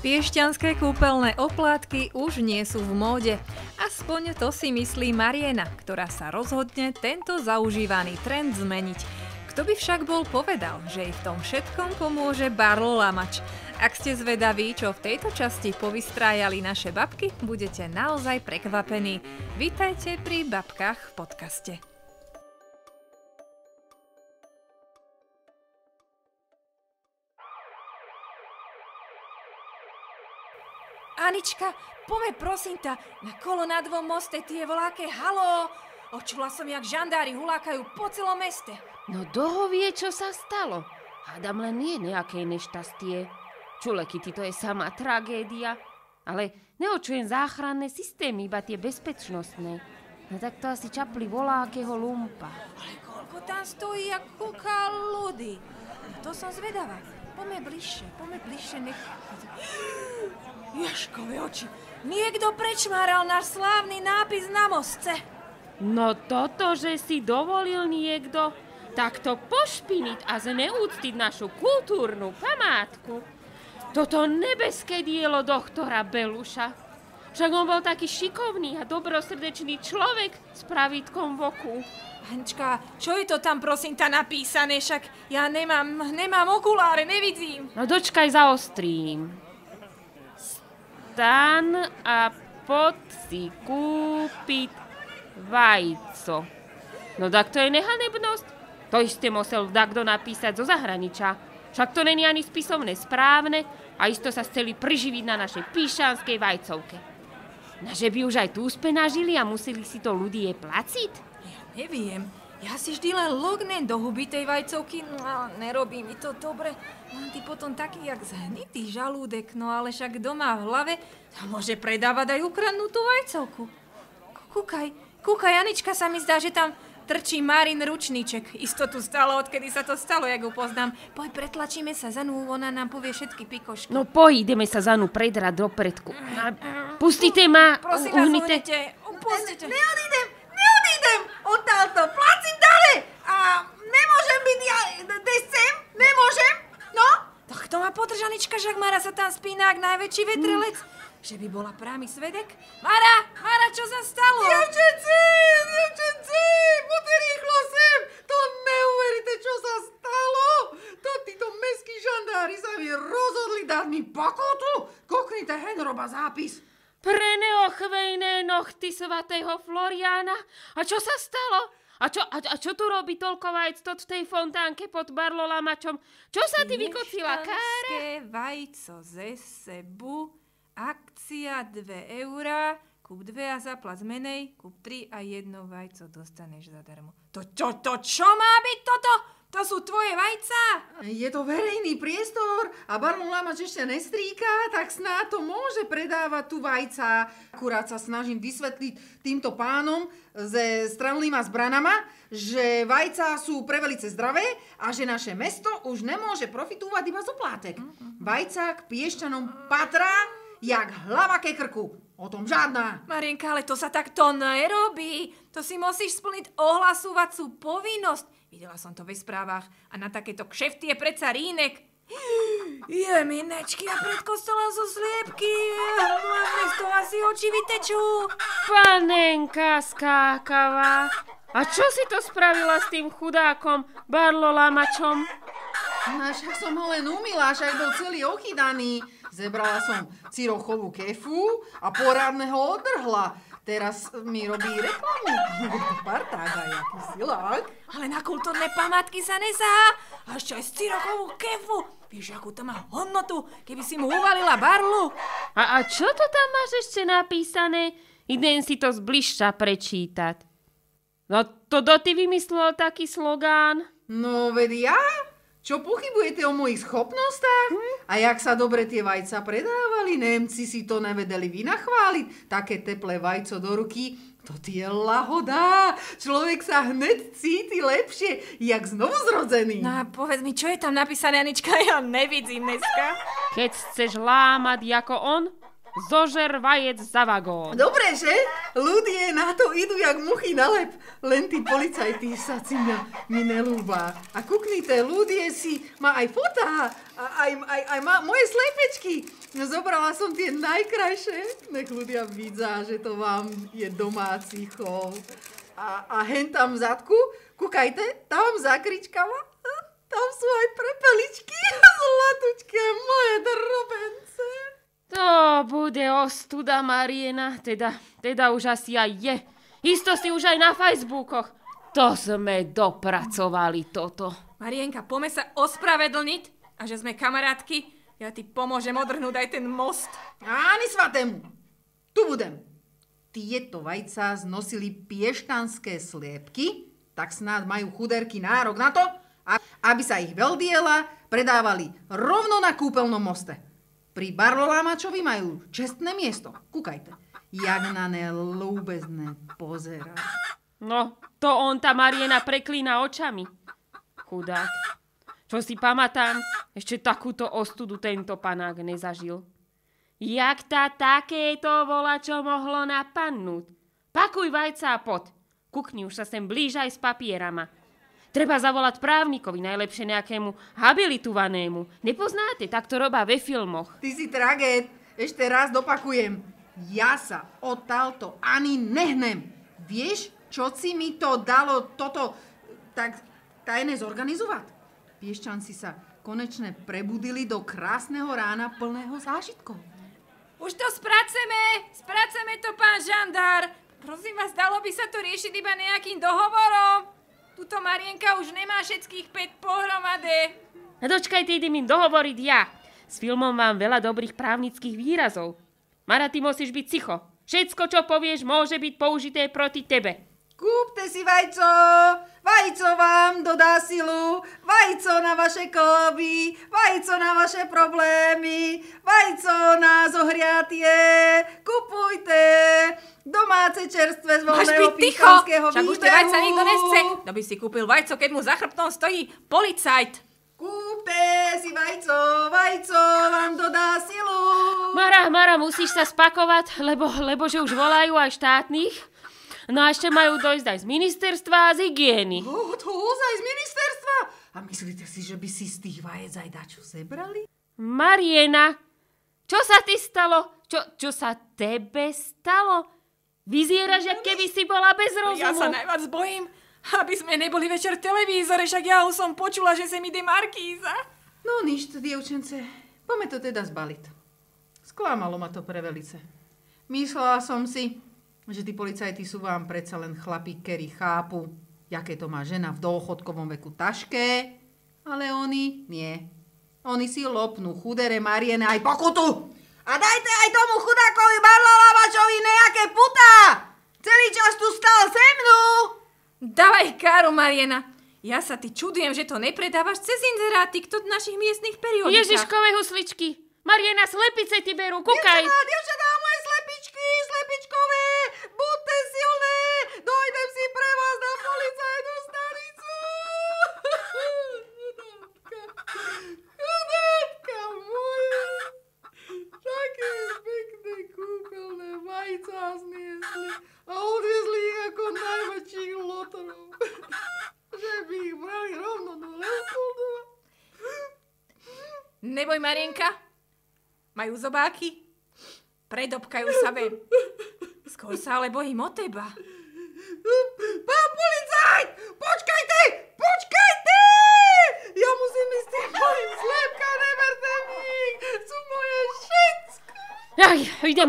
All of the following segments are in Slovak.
Piešťanské kúpeľné oplátky už nie sú v móde. Aspoň to si myslí Mariena, ktorá sa rozhodne tento zaužívaný trend zmeniť. Kto by však bol povedal, že jej v tom všetkom pomôže Barlo Lamač. Ak ste zvedaví, čo v tejto časti povystrájali naše babky, budete naozaj prekvapení. Vítajte pri Babkách v podcaste. Anička, poďme prosím ťa, na kolo na dvom moste tie voláke haló. Očula som, jak žandári hulákajú po celom meste. No doho vie, čo sa stalo. Hádam len nie nejaké nešťastie. Čulekity, to je sama tragédia. Ale neočujem záchranné systémy, iba tie bezpečnostné. No tak to asi čapli volákeho lumpa. Ale koľko tam stojí, jak kúka ľudí. No to som zvedavá. Poďme bližšie, nech... Jaškové oči, niekto prečmáral náš slávny nápis na mostce. No toto, že si dovolil niekto takto pošpiniť a zneúctiť našu kultúrnu památku. Toto nebeské dielo doktora Beluša. Však on bol taký šikovný a dobrosrdečný človek s pravítkom v oku. Anička, čo je to tam prosím ťa napísané? Však ja nemám okuláre, nevidím. No dočkaj, zaostrím. Stan a poď si kúpiť vajco. No tak to je nehanebnosť. To isté musel dakto napísať zo zahraničia. Však to není ani spisovné správne a isto sa chceli priživiť na našej píšanskej vajcovke. No, že by už aj tu spenažili a museli si to ľudí placiť? Ja neviem. Ja si vždy len lognem do huby tej vajcovky, no nerobí mi to dobre. Mám ty potom taký, jak zhnitý žalúdek, no ale však doma v hlave môže predávať aj ukradnutú vajcovku. Kúkaj, Anička, sa mi zdá, že tam trčí Marin ručníček. Isto tu stalo, odkedy sa to stalo, jak ho poznám. Poď, pretlačíme sa za nú, ona nám povie všetky pikošky. No ideme sa za nú predrať do predku. Pustite ma, prosím vás, uhnite. Pustite. Neodídem odtálto, placím dále a nemôžem byť ja, sem, nemôžem, no? Tak to má podrž, Anička, že ak Mara sa tam spína, ak najväčší vetrelec. Že by bola prámy svedek? Mara, čo sa stalo? Dievčenci, poďte rýchlo sem, to neuveríte, čo sa stalo. To títo mestskí žandári sa mi rozhodli dať mi pokutu. Koknite hen roba zápis. Pre neochvejné nohty svatého Floriána. A čo sa stalo? A čo tu robí toľko vajc v tej fontánke pod Barlo Lamačom? Čo sa ty vykocila, Kára? Piešťanské vajco ze sebu, akcia 2 eurá, kúp 2 a zaplať menej, kúp 3 a 1 vajco dostaneš zadarmo. To čo má byť toto? To sú tvoje vajca? Je to verejný priestor a Barlo Lamač ešte nestríka, tak snáď to môže predávať tu vajca. Akurát sa snažím vysvetliť týmto pánom ze stranlýma zbranama, že vajca sú prevelice zdravé a že naše mesto už nemôže profitovať iba z oplátek. Vajca k Piešťanom patrá jak hlava ke krku. O tom žiadna. Marienka, ale to sa takto nerobí. To si musíš splniť ohlasovacú povinnosť. Videla som to v správach a na takéto kšefty je predsa rínek. Jeminečky, a pred kostolom sú sliepky. Mne z toho asi oči vytečú. Panenka skákavá. A čo si to spravila s tým chudákom Barlo Lamačom? No však som ho len umila, však bol celý ochydaný. Zebrala som cirochovú kefu a poradného odrhla. Teraz mi robí reklamu. Parták aj aký silák. Ale na kultúrne památky sa nesahá. A ešte aj z cirochovú kefu. Vieš, akú to má hodnotu, keby si mu uvalila barlu. A čo to tam máš ešte napísané? Idem si to zbližša prečítať. No to ty vymyslel taký slogán? No veď ja? Čo pochybujete o mojich schopnostách? A jak sa dobre tie vajca predávali, Nemci si to nevedeli vynachváliť. Také teplé vajco do ruky, to je lahoda. Človek sa hneď cíti lepšie, jak znovuzrodený. No a povedz mi, čo je tam napísané, Anička? Ja nevidím dneska. Keď chceš lámať ako on, zožer vajec za vagón. Dobre, že? Ľudia na to idú jak muchy na lep. Len tí policajti sa mi nelúbá. A kuknite, ľudia si má aj fotá, aj má moje slepečky. No, zobrala som tie najkrajšie. Nech ľudia vidia, že to vám je domáci chov. A hen tam vzadku, kúkajte, tam za kričkama, tam sú aj prepeličky. Zlatučké moje drobence. To bude ostuda, Mariena, teda už asi aj je. Isto si už aj na Facebookoch. To sme dopracovali toto. Marienka, poďme sa ospravedlniť a že sme kamarátky. Ja ti pomôžem odrhnúť aj ten most. Áni svatému, tu budem. Tieto vajca znosili pieštanské sliepky, tak snáď majú chuderky nárok na to, aby sa ich veľdiela predávali rovno na kúpeľnom moste. Pri Barlolámačovi majú čestné miesto. Kúkajte, jak na ne ľúbezne pozerá. No, to on tá Mariena preklína očami. Chudák. Čo si pamätám, ešte takúto ostudu tento panák nezažil. Jak tá takéto volačo mohlo napadnúť? Pakuj vajca a pod. Kukni, už sa sem blížaj s papierama. Treba zavolať právnikovi, najlepšie nejakému habilitovanému. Nepoznáte, tak to robá ve filmoch. Ty si tragéd. Ešte raz dopakujem. Ja sa odtiaľto ani nehnem. Vieš, čo si mi to dalo toto tak tajné zorganizovať? Piešťanci sa konečne prebudili do krásneho rána plného zážitkov. Už to spraceme to, pán žandár. Prosím vás, dalo by sa to riešiť iba nejakým dohovorom. Tuto Marienka už nemá všetkých 5 pohromade. A dočkajte, idem im dohovoriť ja. S filmom mám veľa dobrých právnických výrazov. Mara, ty musíš byť ticho. Všetko, čo povieš, môže byť použité proti tebe. Kúpte si vajco, vajco vám dodá silu, vajco na vaše kĺby, vajco na vaše problémy, vajco na zohriatie, kupujte domáce čerstvé z voľného píšťanského výbehu. Však už tie vajca nikto nechce. Kto by si kúpil vajco, keď mu za chrbtom stojí policajt? Kúpte si vajco, vajco vám dodá silu. Mara, musíš sa spakovať, lebo že už volajú aj štátnych. No a ešte majú dojsť aj z ministerstva a z hygieny. To ozaj z ministerstva? A myslíte si, že by si z tých vajec aj dačo zebrali? Mariena, čo sa ti stalo? Čo sa tebe stalo? Vyzieraš, jak keby si bola bez rozumu. Ja sa najviac bojím, aby sme neboli večer v televízore, však ja už som počula, že sa mi ide Markíza. No nič, dievčence, poďme to teda zbaliť. Sklamalo ma to prevelice. Myslela som si, že tí policajti sú vám predsa len chlapí, ktorí chápu, jaké to má žena v dôchodkovom veku ťažké, ale oni nie. Oni si lopnú chudere Mariene aj pokutu. A dajte aj tomu chudákovi Barlolámačovi nejaké putá. Celý čas tu stal se mnou. Dávaj káru, Mariena. Ja sa ty čudujem, že to nepredávaš cez inzeráty v našich miestnych periodikách. Ježiškové husličky. Mariena, slepice ti berú, kúkaj. Dievčatá, moje slepičkové, buďte silné, dojdem si pre vás na policajnú stanicu. Chudátka moja, také pekné kúpeľné vajca zniesli a odviezli ich ako najväčších lotorov, že by ich brali rovno do Leopoldova. Neboj, Marienka. Majú zobáky? Predobkajú sa ven. Skôr sa ale bojím o teba. Pán policajt! Počkajte! Ja musím ísť s tým mojim slepkám, neberte mi ich! Sú moje všetko!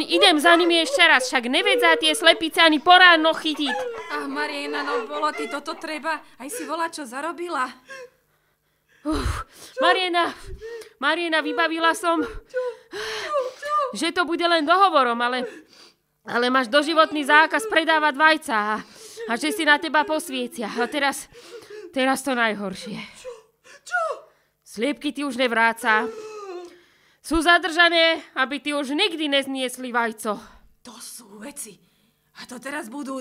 Idem za nimi ešte raz, však nevedzá tie slepice ani poráno chytiť. Mariena, no bolo ti toto treba. Aj si volá, čo zarobila. Mariena, vybavila som, že to bude len dohovorom, ale máš doživotný zákaz predávať vajca a že si na teba posvietia. A teraz to najhoršie. Čo? Sliepky ti už nevráca. Sú zadržané, aby ti už nikdy nezniesli vajco. To sú veci. A to teraz budú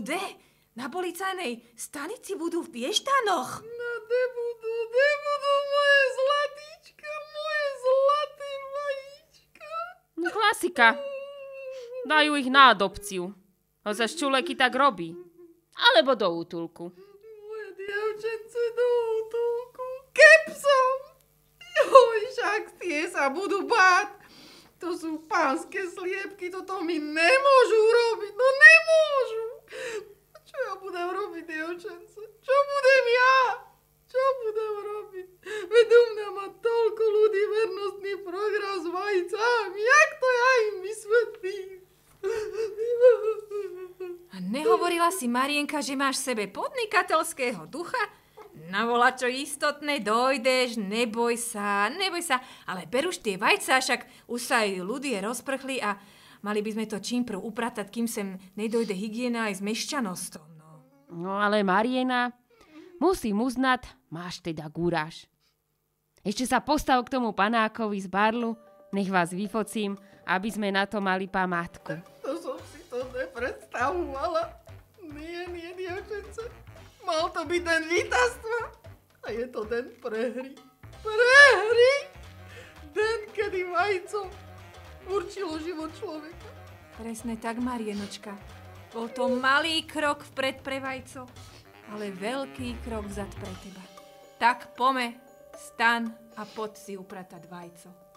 na policajnej stanici budú v Pieštanoch. No, nebudú moje zlatíčka, moje zlaté vajíčka. No klasika. Dajú ich na adopciu. A za ščuleky tak robí. Alebo do útulku. Moje dievčence do útulku. Kepsom! Joj, však tie sa budú báť. To sú pánske sliepky, toto mi nemôžu urobiť, no nemôžu. Čo ja budem robiť, dievčence? Čo budem ja? Čo budem robiť? Veď u mňa má toľko ľudí vernostný program s vajcami. Jak to ja im vysvetlím? A nehovorila si, Marienka, že máš v sebe podnikateľského ducha? Na volačo istotné dojdeš, neboj sa, ale ber už tie vajca, však už sa aj ľudia rozprchli a mali by sme to čím prv upratať, kým sem nedojde hygiena aj s mešťanostom. No ale Mariena, musím uznať, máš teda gúraž. Ešte sa postav k tomu panákovi z barlu, nech vás vyfocím, aby sme na to mali památku. To som si to nepredstavovala. Nie, dievčence. Mal to byť den víťazstva a je to den prehry. Prehry! Den, kedy vajco určilo život človeka. Presne tak, Marienočka. Bol to malý krok vpred pre vajco, ale veľký krok vzad pre teba. Tak pome, stan a poď si upratať vajco.